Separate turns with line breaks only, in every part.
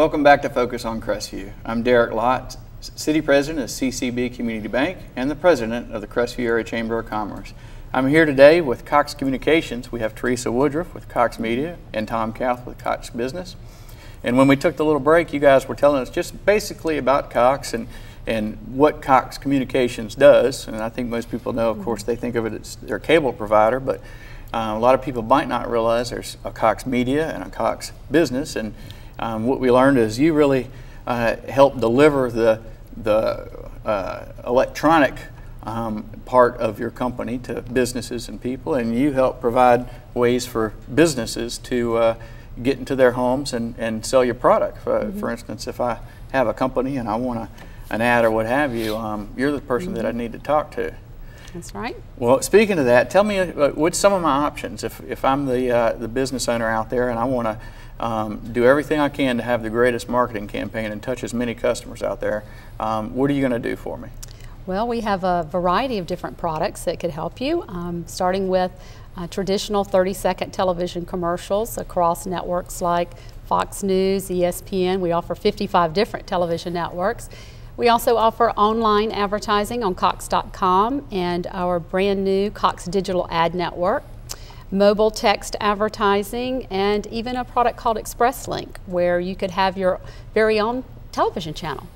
Welcome back to Focus on Crestview. I'm Derek Lott, City President of CCB Community Bank and the President of the Crestview Area Chamber of Commerce. I'm here today with Cox Communications. We have Teresa Woodruff with Cox Media and Tom Kauth with Cox Business. And when we took the little break, you guys were telling us just basically about Cox and what Cox Communications does. And I think most people know, of course, they think of it as their cable provider, but a lot of people might not realize there's a Cox Media and a Cox Business. And what we learned is you really help deliver the electronic part of your company to businesses and people, and you help provide ways for businesses to get into their homes and sell your product. For instance, if I have a company and I want an ad or what have you, you're the person that I need to talk to.
That's right.
Well, speaking of that, tell me what's some of my options if I'm the business owner out there and I want to do everything I can to have the greatest marketing campaign and touch as many customers out there. What are you going to do for me?
Well, we have a variety of different products that could help you, starting with traditional 30-second television commercials across networks like Fox News, ESPN. We offer 55 different television networks. We also offer online advertising on Cox.com and our brand new Cox Digital Ad Network, mobile text advertising, and even a product called ExpressLink, where you could have your very own television channel.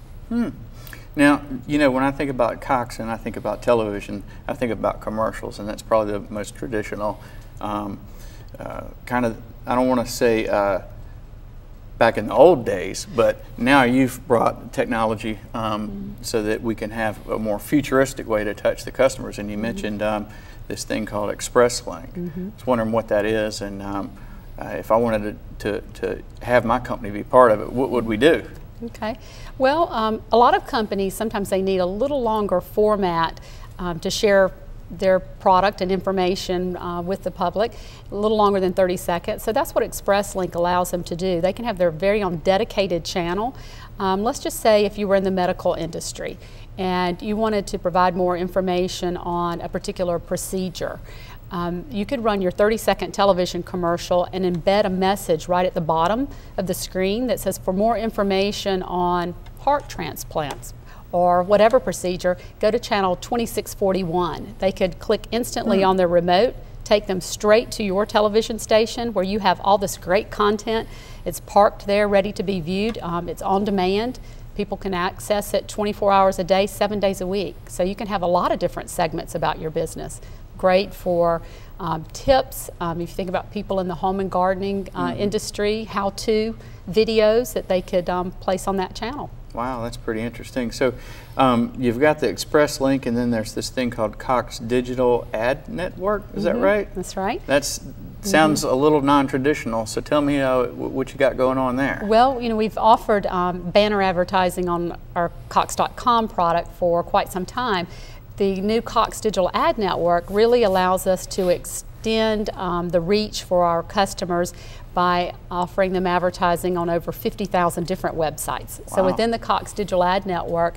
Now, you know, when I think about Cox and I think about television, I think about commercials, and that's probably the most traditional kind of, I don't want to say back in the old days, but now you've brought technology so that we can have a more futuristic way to touch the customers. And you mentioned this thing called ExpressLink. I was wondering what that is, and if I wanted to have my company be part of it, what would we do?
Okay. Well, a lot of companies, sometimes they need a little longer format to share their product and information with the public, a little longer than 30 seconds. So that's what ExpressLink allows them to do. They can have their very own dedicated channel. Let's just say if you were in the medical industry and you wanted to provide more information on a particular procedure, you could run your 30-second television commercial and embed a message right at the bottom of the screen that says, for more information on heart transplants or whatever procedure, go to channel 2641. They could click instantly on their remote, take them straight to your television station where you have all this great content. It's parked there ready to be viewed. It's on demand. People can access it 24 hours a day, 7 days a week. So you can have a lot of different segments about your business. Great for tips. If you think about people in the home and gardening industry, how-to videos that they could place on that channel.
Wow, that's pretty interesting. So you've got the ExpressLink, and then there's this thing called Cox Digital Ad Network. Is that right? That's right. That sounds a little non-traditional. So tell me what you got going on there.
Well, you know, we've offered banner advertising on our Cox.com product for quite some time. The new Cox Digital Ad Network really allows us to extend the reach for our customers by offering them advertising on over 50,000 different websites. Wow. So within the Cox Digital Ad Network,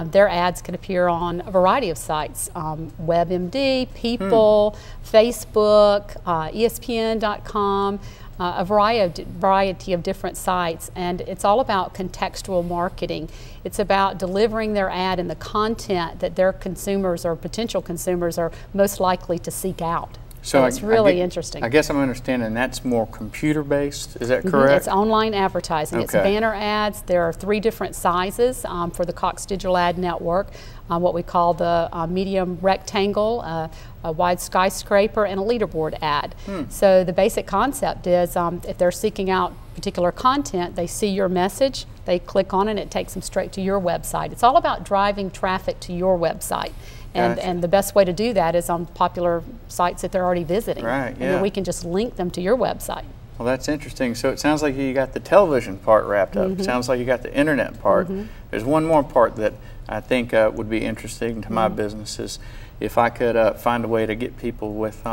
their ads can appear on a variety of sites, WebMD, People, Facebook, ESPN.com, a variety of different sites, and it's all about contextual marketing. It's about delivering their ad and the content that their consumers or potential consumers are most likely to seek out. So it's really interesting.
I guess I'm understanding that's more computer-based, is that correct?
It's online advertising. Okay. It's banner ads. There are 3 different sizes for the Cox Digital Ad Network, what we call the medium rectangle, a wide skyscraper, and a leaderboard ad. So the basic concept is if they're seeking out particular content, they see your message, they click on it, and it takes them straight to your website. It's all about driving traffic to your website. And the best way to do that is on popular sites that they're already visiting.
Right, yeah.
And then we can just link them to your website.
Well, that's interesting. So it sounds like you got the television part wrapped up. It sounds like you got the internet part. There's one more part that I think would be interesting to my business is if I could find a way to get people with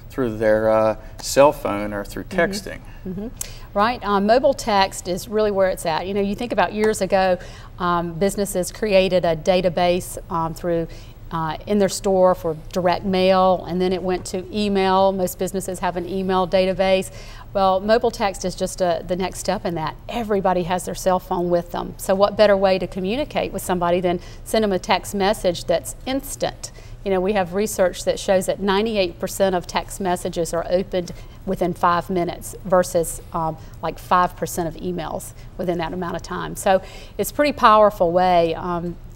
through their cell phone or through texting. Right,
mobile text is really where it's at. You know, you think about years ago, businesses created a database through in their store for direct mail, and then it went to email. Most businesses have an email database. Well, mobile text is just the next step in that. Everybody has their cell phone with them. So what better way to communicate with somebody than send them a text message that's instant? You know, we have research that shows that 98% of text messages are opened within 5 minutes versus like 5% of emails within that amount of time. So it's a pretty powerful way.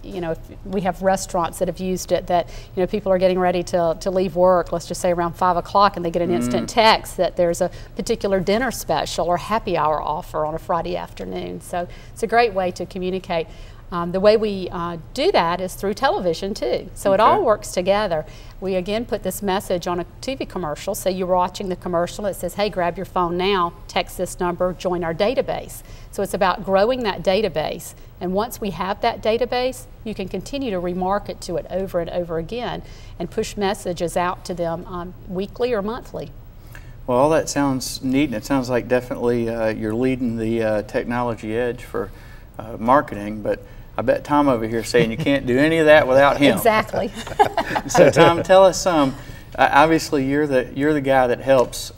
You know, we have restaurants that have used it that, you know, people are getting ready to leave work, let's just say around 5 o'clock, and they get an instant text that there's a particular dinner special or happy hour offer on a Friday afternoon. So it's a great way to communicate. The way we do that is through television too. So it all works together. We again put this message on a TV commercial. So you're watching the commercial, it says, hey, grab your phone now, text this number, join our database. So it's about growing that database. And once we have that database, you can continue to remarket to it over and over again and push messages out to them weekly or monthly.
Well, all that sounds neat, and it sounds like definitely you're leading the technology edge for marketing, but I bet Tom over here saying you can't do any of that without him.
Exactly.
So Tom, tell us obviously you're the guy that helps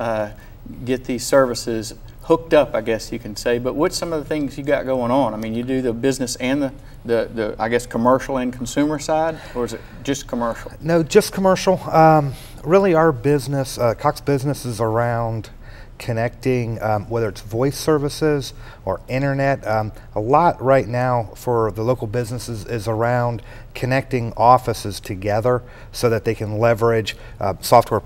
get these services hooked up, I guess you can say, but what's some of the things you got going on? I mean, you do the business and the I guess commercial and consumer side, or is it just commercial? No,
just commercial. Really our business, Cox Business, is around connecting, whether it's voice services or internet. A lot right now for the local businesses is around connecting offices together so that they can leverage software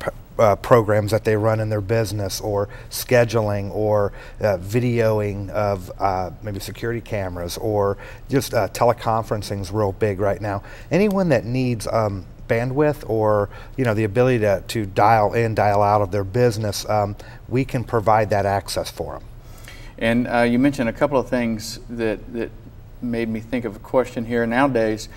programs that they run in their business, or scheduling, or videoing of maybe security cameras, or just teleconferencing is real big right now. Anyone that needs bandwidth, or the ability to dial in, dial out of their business, we can provide that access for them.
And you mentioned a couple of things that made me think of a question here. Nowadays,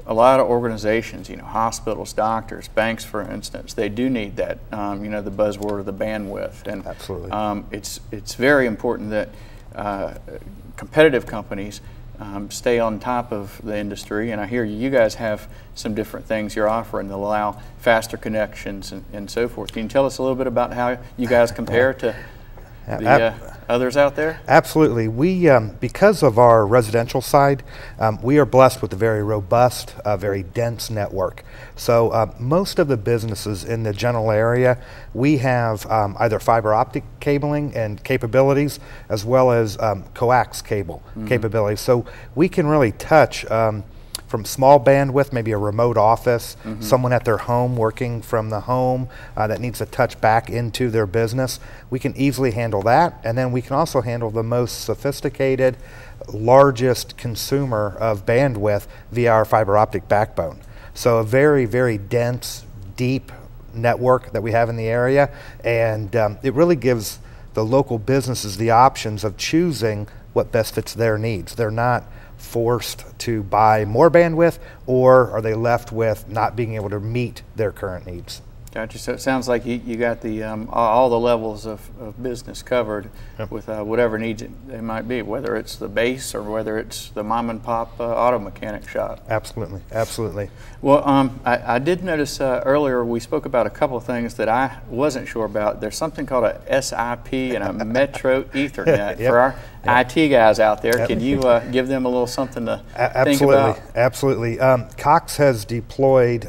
a lot of organizations, hospitals, doctors, banks, for instance, they do need that, the buzzword of the bandwidth. And
absolutely,
it's very important that competitive companies stay on top of the industry, and I hear you guys have some different things you're offering that allow faster connections and so forth. Can you tell us a little bit about how you guys compare to the others out there?
Absolutely. We, because of our residential side, we are blessed with a very robust, very dense network. So most of the businesses in the general area, we have either fiber optic cabling and capabilities, as well as coax cable capabilities. So we can really touch from small bandwidth, maybe a remote office, someone at their home working from the home that needs to touch back into their business. We can easily handle that, and then we can also handle the most sophisticated, largest consumer of bandwidth via our fiber optic backbone. So a very, very dense, deep network that we have in the area, and it really gives the local businesses the options of choosing what best fits their needs. They're not forced to buy more bandwidth, or are they left with not being able to meet their current needs.
Gotcha. So it sounds like you got the all the levels of business covered with whatever needs they might be, whether it's the base or whether it's the mom and pop auto mechanic shop.
Absolutely, absolutely.
Well, I did notice earlier we spoke about a couple of things that I wasn't sure about. There's something called a SIP and a Metro Ethernet. For our IT guys out there. Can you give them a little something to think about?
Absolutely. Cox has deployed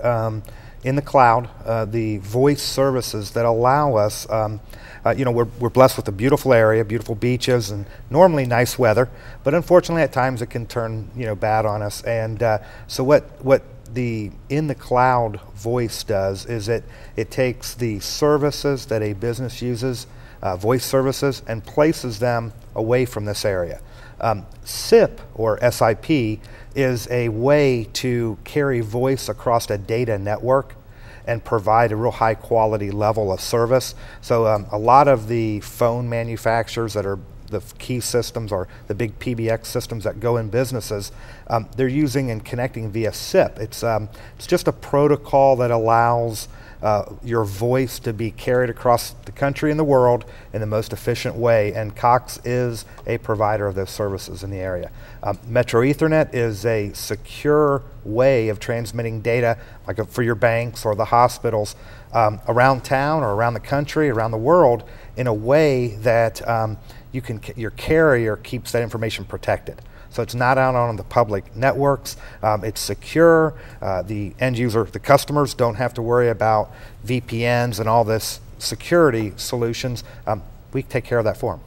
in the cloud the voice services that allow us, we're blessed with a beautiful area, beautiful beaches, and normally nice weather, but unfortunately at times it can turn bad on us. And so what the in the cloud voice does is it takes the services that a business uses, voice services, and places them away from this area. SIP, or SIP, is a way to carry voice across a data network and provide a real high quality level of service. So a lot of the phone manufacturers that are the key systems or the big PBX systems that go in businesses, they're using and connecting via SIP. It's just a protocol that allows your voice to be carried across the country and the world in the most efficient way, and Cox is a provider of those services in the area. Metro Ethernet is a secure way of transmitting data, like for your banks or the hospitals, around town or around the country, around the world, in a way that your carrier keeps that information protected. So it's not out on the public networks. It's secure. The end user, the customers, don't have to worry about VPNs and all this security solutions. We take care of that for them.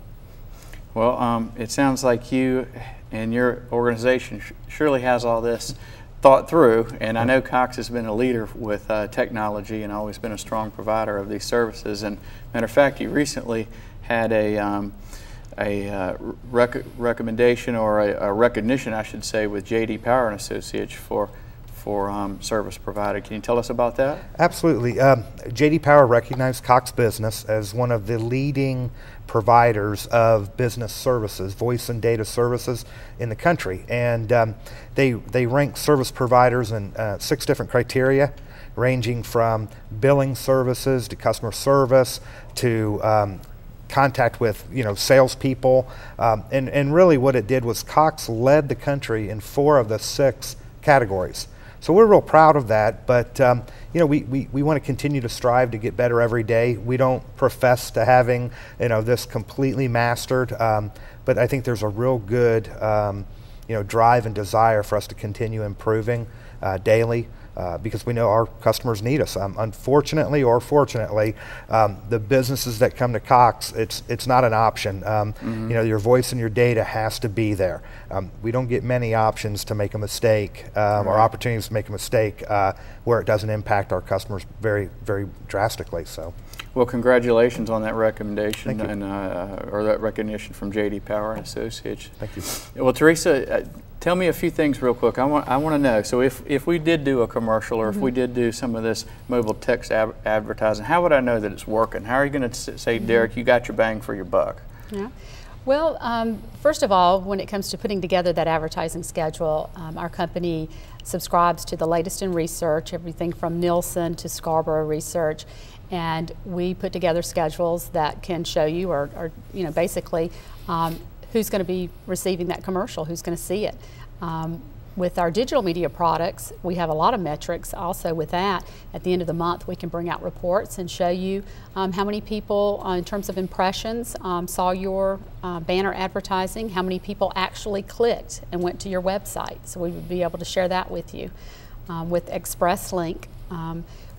Well, it sounds like you and your organization surely has all this thought through, and I know Cox has been a leader with technology and always been a strong provider of these services. And matter of fact, you recently had a recommendation, or a recognition, I should say, with J.D. Power and Associates for service provided. Can you tell us about that?
Absolutely. J.D. Power recognized Cox Business as one of the leading providers of business services, voice and data services in the country, and they rank service providers in 6 different criteria, ranging from billing services to customer service to contact with salespeople, and really what it did was Cox led the country in 4 of the 6 categories. So we're real proud of that, but we want to continue to strive to get better every day. We don't profess to having this completely mastered, but I think there's a real good drive and desire for us to continue improving daily. Because we know our customers need us. Unfortunately or fortunately, the businesses that come to Cox, it's not an option. Your voice and your data has to be there. We don't get many options to make a mistake or opportunities to make a mistake where it doesn't impact our customers very, very drastically. So.
Well, congratulations on that recommendation
and
or that recognition from J.D. Power and Associates.
Thank you.
Well, Teresa, tell me a few things real quick. I want to know. So, if we did do a commercial, or if we did do some of this mobile text advertising, how would I know that it's working? How are you going to say, Derek, you got your bang for your buck?
Yeah. Well, first of all, when it comes to putting together that advertising schedule, our company subscribes to the latest in research, everything from Nielsen to Scarborough Research. And we put together schedules that can show you, or basically, who's going to be receiving that commercial, who's going to see it. With our digital media products, we have a lot of metrics also with that. At the end of the month, we can bring out reports and show you how many people, in terms of impressions, saw your banner advertising, how many people actually clicked and went to your website. So we would be able to share that with you. With ExpressLink,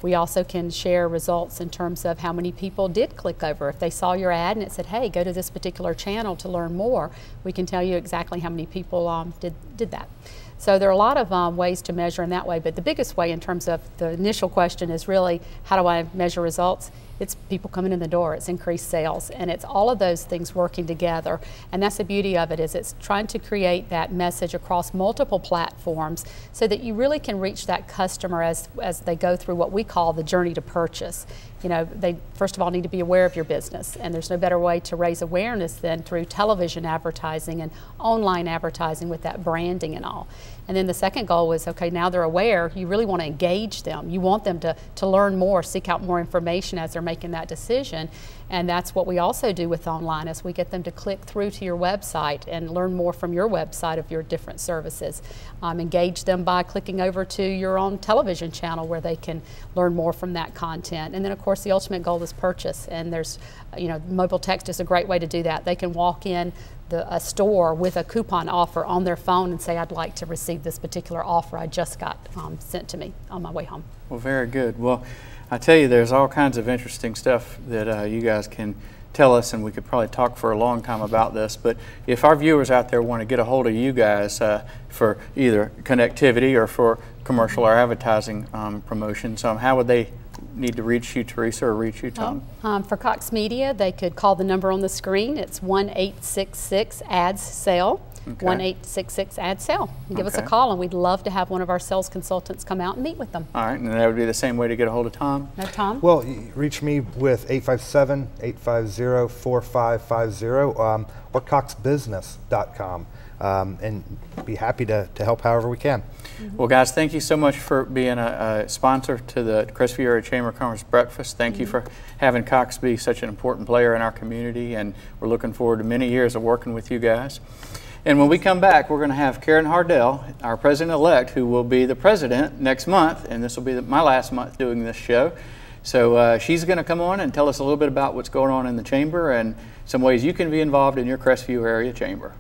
we also can share results in terms of how many people did click over. If they saw your ad and it said, hey, go to this particular channel to learn more, we can tell you exactly how many people did that. So there are a lot of ways to measure in that way, but the biggest way in terms of the initial question is really, how do I measure results? It's people coming in the door, it's increased sales, and it's all of those things working together. And that's the beauty of it, is it's trying to create that message across multiple platforms so that you really can reach that customer as they go through what we call the journey to purchase. They first of all need to be aware of your business, and there's no better way to raise awareness than through television advertising and online advertising with that branding and all. And then the second goal was, okay, now they're aware, you really want to engage them. You want them to learn more, seek out more information as they're making that decision. And that's what we also do with online, is we get them to click through to your website and learn more from your website of your different services. Engage them by clicking over to your own television channel where they can learn more from that content. And then of course the ultimate goal is purchase, and there's, mobile text is a great way to do that. They can walk in a store with a coupon offer on their phone and say, I'd like to receive this particular offer I just got sent to me on my way home.
Well, very good. Well, I tell you, there's all kinds of interesting stuff that you guys can tell us, and we could probably talk for a long time about this, but if our viewers out there want to get a hold of you guys for either connectivity or for commercial or advertising promotions, how would they need to reach you, Teresa, or reach you, Tom?
For Cox Media, they could call the number on the screen. It's 1-866-ADS-SALE.
Okay.
1-866-ADD-SALE. Give us a
Okay.
call, and we'd love to have one of our sales consultants come out and meet with them.
All right, and that would be the same way to get a hold of Tom?
No, Tom?
Well, reach me with 857-850-4550 or coxbusiness.com, and be happy to help however we can.
Well, guys, thank you so much for being a sponsor to the Crestview Area Chamber of Commerce Breakfast. Thank you for having Cox be such an important player in our community, and we're looking forward to many years of working with you guys. And when we come back, we're going to have Karen Hardell, our president-elect, who will be the president next month, and this will be my last month doing this show. So she's going to come on and tell us a little bit about what's going on in the chamber and some ways you can be involved in your Crestview Area Chamber.